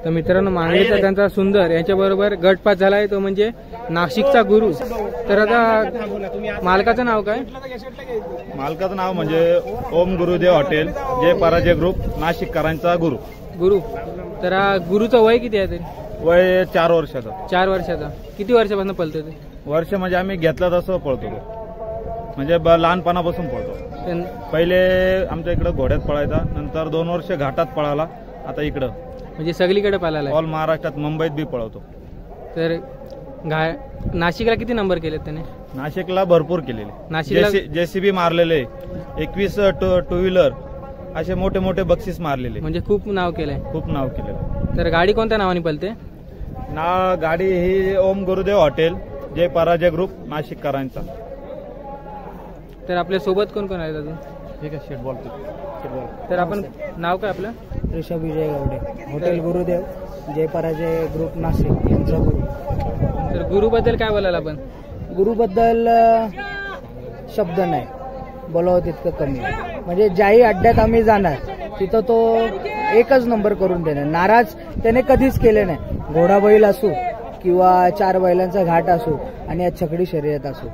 तर मित्रांनो मांगलेचा त्यांचा सुंदर याच्याबरोबर गटपात झालाय तो म्हणजे नाशिकचा गुरु। तर आता मालकाचं नाव काय? मालकाचं नाव म्हणजे ओम गुरुदेव हॉटेल जय पराजय ग्रुप नाशिककरांचा गुरु। तर हा गुरुचं वय किती आहे? ते वय 4 वर्षाचा। 4 वर्षाचा। किती वर्षापासून पळतो ते? वर्ष म्हणजे आम्ही घेतला तसं पळतो तो, म्हणजे लहानपणापासून पळतो। पहिले आमच्या इकडे घोड्यात पळायचा, नंतर 2 वर्ष घाटात पळाला, आता इकडं म्हणजे सगळीकडे पळाला ऑल महाराष्ट्रात मुंबईत बी पळवतो। तर नाशिकला किती नंबर केलेत त्याने? नाशिकला भरपूर केलेले, नाशिकला जेसीबी मारलेले, 21 टू व्हीलर असे मोठे मोठे बक्षीस मारलेले, म्हणजे खूप नाव केलंय। खूप नाव केलेलं। तर गाडी कोणत्या नावाने पळते? गाडी ही ओम गुरुदेव हॉटेल जय पराजय ग्रुप नाशिककरांचा। तर आपल्या सोबत कोण कोण आहेत अजून? ठीक आहे, शेट बोलतो। तर आपण नाव काय आपलं? ऋषभ विजय गावडे, हॉटेल गुरुदेव जय पराजय ग्रुप नाशिक यांचा गुरु। तर गुरुबद्दल काय बोलायला आपण? गुरुबद्दल शब्द नाही, बोलावं तितकं कमी आहे। म्हणजे ज्याही अड्ड्यात आम्ही जाणार तिथं तो एकच नंबर करून देणार, नाराज त्याने कधीच केले नाही। घोडा बैल असो किंवा 4 बैलांचा घाट असो आणि आज छकडी शर्यत असो।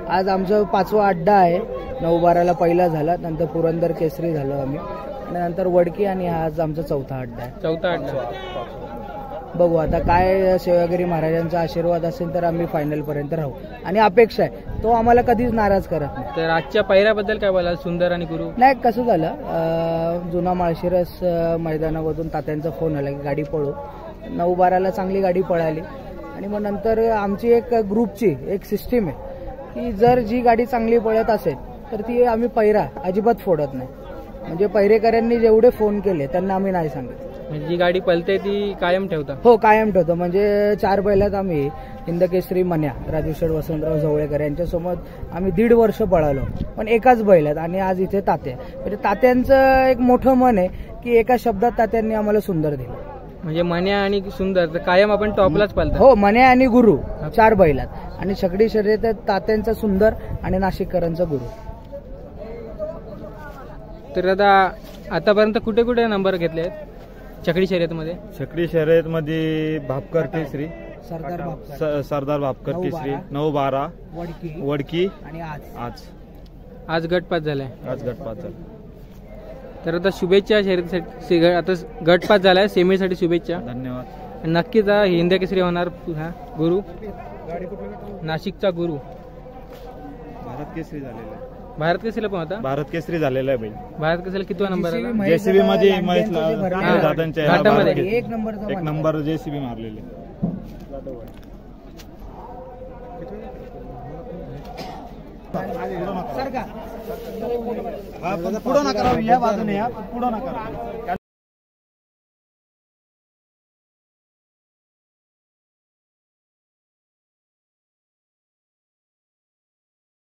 आज आमचं 5वा अड्डा आहे, 9-12ला पहिला झाला, नंतर पुरंदर केसरी झालो आम्ही, आणि नंतर वडकी, आणि आज आमचा 4था अड्डा आहे। 4था अड्डा। बघू आता काय सेवागिरी महाराजांचा आशीर्वाद असेल तर आम्ही फायनल पर्यंत राहू, आणि अपेक्षा आहे तो आम्हाला कधीच नाराज करत नाही। तर आजच्या पायऱ्याबद्दल काय बोलाल? सुंदर आणि गुरु नाही, कसं झालं, जुना माळशिरस मैदानामधून तात्यांचा फोन आला की गाडी पळू। 9-12ला चांगली गाडी पळाली, आणि मग नंतर आमची एक ग्रुपची एक सिस्टीम आहे की जर जी गाडी चांगली पळत असेल तर ती आम्ही पैरा अजिबात फोडत नाही। म्हणजे पैरेकरांनी जेवढे फोन केले त्यांना आम्ही नाही सांगितलं, म्हणजे जी गाडी पळते ती कायम ठेवता? हो, कायम ठेवतो। म्हणजे 4 बैलात आम्ही हिंदकेसरी मन्या राजेश्वर वसंतराव जवळेकर यांच्यासोबत आम्ही 1.5 वर्ष पळालो, पण एकाच बैलात। आणि आज इथे तात्या, म्हणजे तात्यांचं एक मोठं मन आहे की एका शब्दात तात्यांनी आम्हाला सुंदर दिलं। म्हणजे मन्या आणि सुंदर तर कायम आपण टॉपलाच पळतो? हो, मन्या आणि गुरु 4 बैलात, आणि छकडी शर्यत तात्यांचा सुंदर आणि नाशिककरांचा गुरु। तर आतापर्यंत कुठे कुठे नंबर घेतले आहेत छकडी शर्यतमध्ये? छकडी शर्यतमध्ये भापकर केसरी, सरदार भापकर केसरी, 9-12 वडकी, आणि आज गटपात झालाय। आज गटपात झाला। तर आता शुभेच्छा शर्यतीसाठी, आता गटपात झालाय, सेमीसाठी शुभेच्छा। धन्यवाद। नक्कीच हा हिंद केसरी होणार। हा गुरु नाशिकचा गुरु भारत केसरी झालेला आहे। भारत केसरीला पण होता? भारत केसरी झालेला आहे बैल। भारत केसरीला कितवा नंबर आला? जेसीबी मध्ये दादांच्या घाटामध्ये 1 नंबर जेसीबी मारलेले। पुढं नका, या बाजूने या, पुढं नका।